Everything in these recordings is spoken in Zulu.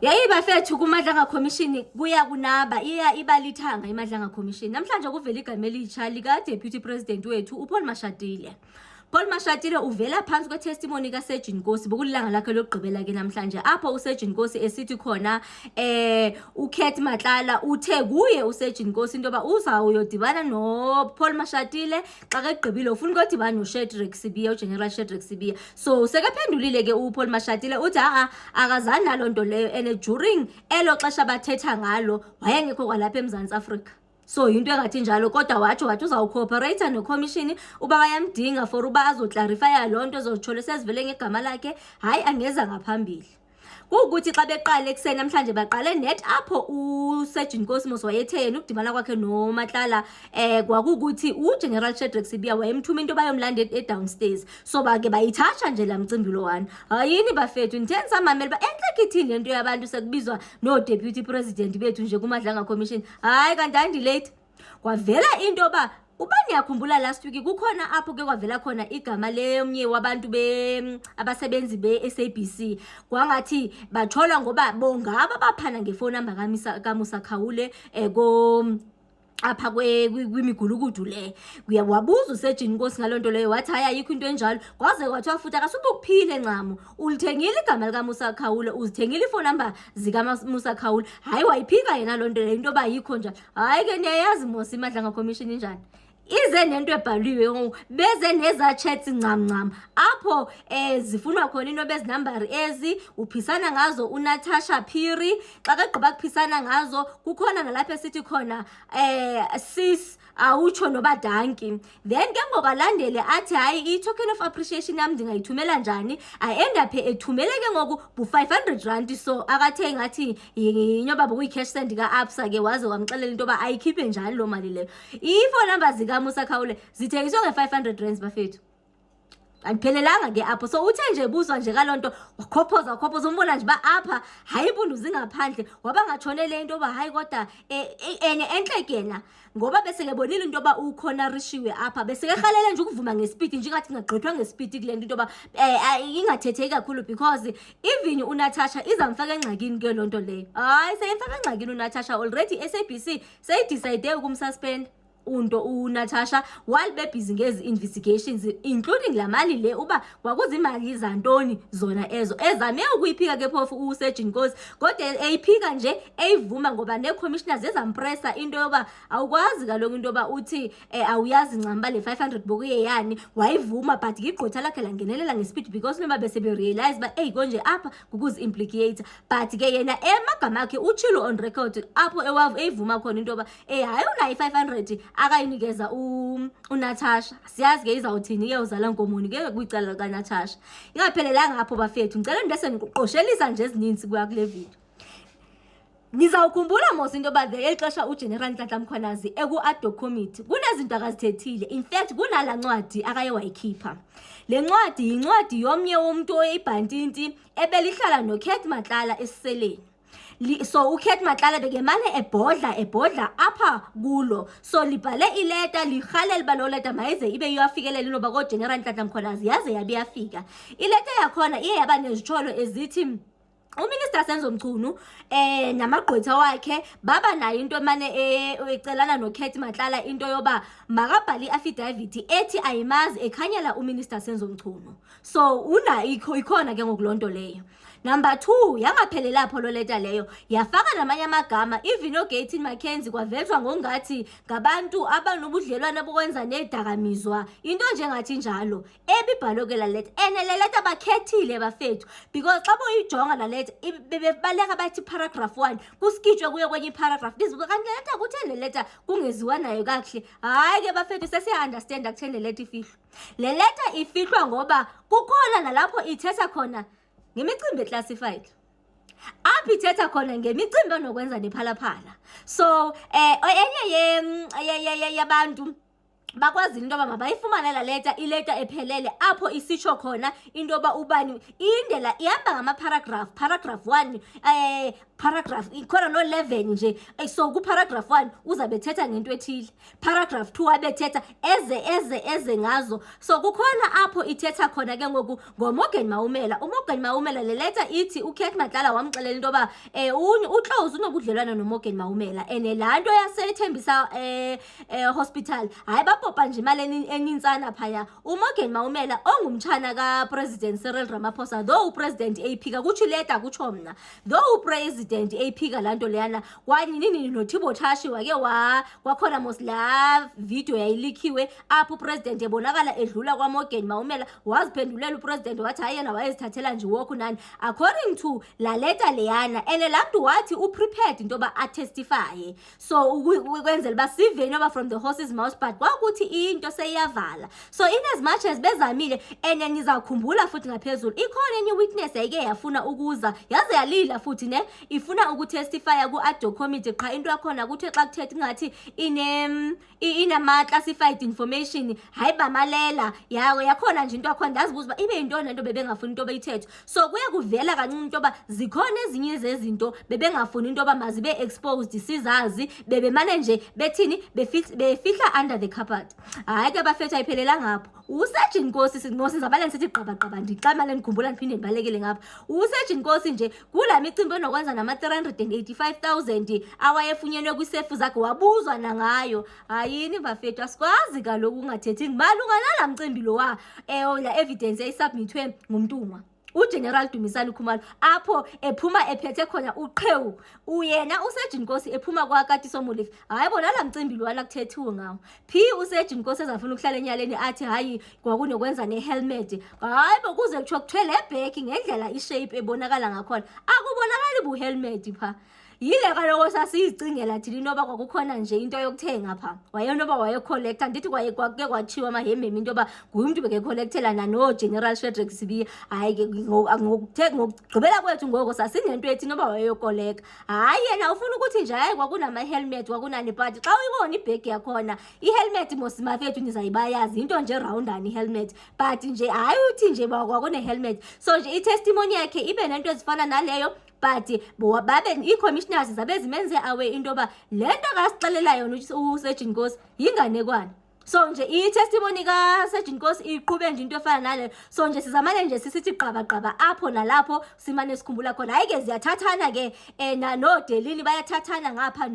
Yayi bafethu kuMadlanga Commission kuya kunaba ibalithanga iMadlanga Commission. Namhlanje kuvela igama elitsha lika Deputy President wethu uPaul Mashatile. Paul Mashatile uvela phansi kwetestimony kaSejin Nkosi bokulilanga lakhe lokugqibela ke namhlanje apho uSejin Nkosi esithi khona uKat Matlala uthe kuye uSejin Nkosi into ba uzawuyodibana no Paul Mashatile xa kegqibile ufuna ukudibana noShadrack Sibiya uGeneral Shadrack Sibiya. So sekephendulile ke uPaul Mashatile uthi akazani nalonto leyo and during elo xesha bathetha ngalo wayengekho kwalapha eMzantsi Afrika. So into engathi njalo kodwa wathi uzawucooperate necommission uba bayamdinga for uba azoclarifya lonto ezothole sezivele ngegama lakhe hayi angeza ngaphambili. Kukuthi xa beqale ekuseni namhlanje baqale net apho uSejin Nkosi wayetheni ukudibana kwakhe noMatlala kwakukuthi uGeneral Shadrack Sibiya wayemthuma into bayomlanda downstairs. So bake bayithatha nje la mcimbi lowana. Hayini bafethu nitheni samamela ba enhlekithini lento yabantu sekubizwa no Deputy President bethu nje kuMadlanga Commission. Hayi kanti andilate. Kwavela into ba ubani yakhumbula last week kukhona apho ke kwavela khona igama lomnye wabantu abasebenzi beSABC kwangathi bathola ngoba bongaba baphana ngefoni number kaMusa Khawule apha kwimigulukudu le wabuza uSejin Nkosi ngalonto leyo wathi hayi ayikho into enjalo kwaze kwathiwa futhi akasukuphile ncamo ulithengile igama lika Musa Khawule uzithengile ifoni number zika Musa Khawule hayi wayiphika yena lonto leyo into ba yikho njalo hayi ke niyayazi Mosi Madlanga Commission injani ize nento ebhaliwe beze neza chats ncam apho zifunwa khona into bezinumber ezi uphisana ngazo uNatasha Phiri xa kegqiba kuphisana ngazo kukhona nalapha esithi khona sis awutsho noba danki then ke ngokalandele athi hayi i-token of appreciation yami ndingayithumela njani aendaphe ethumele ke ngoku bu-500 so akathe ngathi inyoba bokuyi-cash send ka-absa ke waze wamxelela into yoba ayikhiphe njani loo mali leyo ifoni number zikaMusa Khawule zithengiswa nge-500 bafethu andiphelelanga ke apho so uthe nje buzwa nje kalonto wakhophoza umbona nje ba apha hayi impundu zingaphandle wabangatshonele into yoba hayi kodwa enye enhle kena ngoba bese kebonile into yoba ukhona rishiwe apha bese kerhalele nje ukuvuma ngespeed nje ngathi ngagqithwa ngespeed kule nto into yoba ingathetheki kakhulu because even uNatasha izamfaka engxakini ke lonto leyo hayi seyimfaka engxakini uNatasha already SABC seyidecide ukumsuspend unto uNatasha while bebhizi ngezi investigations including la mali le uba kwakuzimali zantoni zona ezo ezame ukuyiphika ke phofu uSejin Nkosi kodwa eyiphika nje eyivuma ngoba necommissioners ezampressa into yoba awukwazi kaloko into yoba uthi awuyazi ncamba le 500 bokuye yani wayivuma but igqotha lakhe langenelela ngespeed because noma bese berealize ba konje apha kukuzi implicate but ke yena emagama akhe uchilo on record apho eyivuma khona into yoba hayi unayi 500 akayinikeza uNatasha siyazi ke izawuthini ke uzala nkomoni ke kwicala kaNatasha ingaphelelanga apho bafethu ngicela ndese ngiqoshelisa nje ezininzi kuya kule video nizawukhumbula Mosi into yoba elixesha uGeneral Nhlanhla Mkhwanazi eku-ad-hoc committee kunezinto akazithethile in fact kunala ncwadi akaye wayikhipha le ncwadi yincwadi yomnye womuntu oyibhantinti ebelihlala noKat Matlala esiseleni so uKat Matlala bekemane ebhodla apha kulo so libhale ileta lihalela balo leta mayize ibe iyafikelela noba koGeneral Nhlanhla Mkhwanazi yaze yabe yafika ileta yakhona iye yaba nezitholo ezithi uMinister Senzo Mchunu namagqwetha wakhe baba nayo into mane ecelana noKat Matlala into yoba makabhali affidavit ethi ayimazi ekhanyela uMinister Senzo Mchunu so ikhona ke ngokulonto leyo. Number 2 yangaphelela lapho lo leta leyo yafaka namanye amagama even noGaten Mackenzie kwavezwa ngongathi ngabantu abanobudlelwane bokwenza nedakamizwa into nje ngathi njalo ebibhalo ke la leta le leta bakhethile bafethu because xa boyijonga la leta bebaleka bathi paragraph 1 kuskitshwe kuye kwenye paragraph lizibuka kanti leta kutheni le leta kungeziwa nayo kahle hayi ke bafethu sesiya understand akutheni le leta ifihlwa le leta ifihlwa ngoba kukhona nalapho ithetha khona ngemicimbi eclassified apho ithetha khona ngemicimbi onokwenza nephalaphala so enye yabantu bakwazile into yoba mabayifumane la leta, ileta ephelele apho isitsho khona into yoba ubani indlela ihamba ngama-paragraph. Paragraph 1 paragraph ikhona no-11 nje. So kuparagraph 1 uzabe ethetha ngento ethile, paragraph 2 abethetha eze ngazo. So kukhona apho ithetha khona ke ngoku ngoMorgan Maumela. uMorgan Maumela le leta ithi uKate Madlala wamxelela into yoba uClose unobudlelwana noMorgan Maumela, and laa nto yasethembisa hospital hayi bapopha nje imali enintsana phaya. uMorgan Maumela ongumtshana kaPresident Cyril Ramaphosa, though uPresident eyiphika kutsho ileta kutsho mna, though uPresident eyiphika laa nto leyana kwanye nini noTibo Tashi wake kwakhona mos laa video yayilikhiwe apho uPresident ebonakala edlula kwaMorgan Maumela, waziphendulela uPresident wathi hayi yena wayezithathela nje woku nani according to la leta leyana. And laa mntu wathi uprepared into yoba atestifye, so ukwenzela uba sive into yoba from the horse's mouth, but kwakuthi into seyiyavala. So in as much as bezamile, and nizawukhumbula futhi ngaphezulu ikhona enye witness yayike yafuna ukuza yaze yalila futhi ne ifuna ukutestifya ku-ADCO committee. Qha into yakhona kuthe xa kuthetha ingathi inama-classified information hayi bamalela yakhona nje into yakhona. Ndazibuza uba ibe yintoni lento bebengafuni into beyithethe. So kuye kuvela kancinci into yoba zikhona ezinye zezinto bebengafuni into yoba mazibe exposed sizazi, bebemane nje bethini befihla under the carpet. Hayi ke bafethu ayiphelelanga ngapho. uSergeant Nkosi ngosinzabaleni sithi gqabagqaba ndixamale ndikhumbula ndiphinde ndibalekele ngapha. uSergeant Nkosi nje kula micimbi enokwenza nama-385,000 awayefunyenwe kwisefu zakhe wabuzwa nangayo. Hayini bafethu asikwazi kaloku ungathethi malunga nala mcimbi lo la evidence eyisubmithwe ngumntungwa uGeneral Dumisani Khumalo, apho ephuma ephethe khona uqhewu uyena uSergeant Nkosi ephuma kwaKatiso Molefe. Hayi bona la mcimbi lo akuthethiwe ngawo. uSergeant Nkosi ezafuna ukuhlala enyaleni athi hayi kwakunokwenza ne-helmet. Hayi bokuze kuthiwa kuthwele ebheki ngendlela ishape ebonakala ngakhona akubonakali bu-helmet pha. Yile kaloku sasiyicingela thina into yoba kwakukhona nje into yokuthenga pha. Wayento yoba wayecollector, ndithi kwake kwatshiwa amahememe into yoba nguye umntu bekecollectela nano-General Shadrack Sibiya. Hayi ke ngokugqibela kwethu ngoko sasinento ethi noba wayeyokoleka. Hayi yena ufuna ukuthi nje hayi kwakunama-helmet kwakunani, but xa uyibona ibhegi yakhona i-helmet mosimafethu nizayibayazi into nje roundani i-helmet, but nje hayi uthi nje kwakune-helmet. So nje i-testimony yakhe ibe nento ezifana naleyo, but babe ii-commissioners zabe zimenze awe into yoba le nto kasixelela yona uSergeant Nkosi yinganekwane. So nje i-testimony kaSergeant Nkosi iqhube nje into efana naleyo. So nje sizamane nje sisithi gqabagqaba apho nalapho simane sikhumbula khona. Hayi ke ziyathathana ke noDelini bayathathana ngapha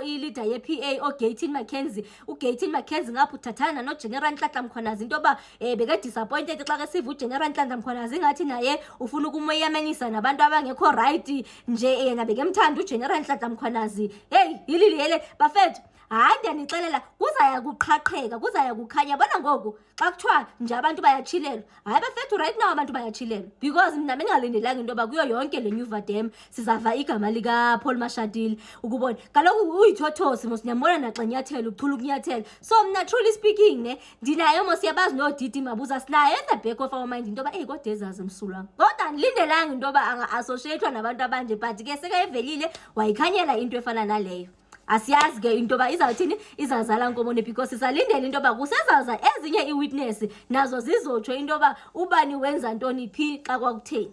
i-leader ye-PA uGayton McKenzie. uGayton McKenzie ngapho uthathana noGeneral Nhlanhla Mkhwanazi into yoba beke-disappointed xa ke siva uGeneral Nhlanhla Mkhwanazi ngathi naye ufuna ukumeyamanisa nabantu abangekho right nje yena bekemthanda uGeneral Nhlanhla Mkhwanazi. Hey yililiyele bafethu. Hayi ndiyanixelela kuzaya kuqhaqheka kuzaya kukhanya. Bona ngoku xa kuthiwa nje abantu bayatshilelwa, hayi bafethu right now abantu bayatshilelwa, because mna bengalindelanga into yoba kuyo yonke le Nuva Dam sizava igama likaPaul Mashatile. Ukubona kaloku uyithothosi mos niyambona naxa nyathela ukuchula ukunyathela. So mna truly speaking ne ndinayo mos yabazi noDidi Mabuza sinayo at the back of our mind into yoba kodwa ezazi msulwa, kodwa ndilindelanga into yoba anga-associatwa nabantu abanje, but ke sekayevelile wayikhanyela into efana naleyo. Asiyazi ke into yoba izawuthini izazala nkomone, because sisalindela into yoba kusezaza ezinye i-witness nazo zizotsho into yoba ubani wenza ntoni phi xa kwakutheni.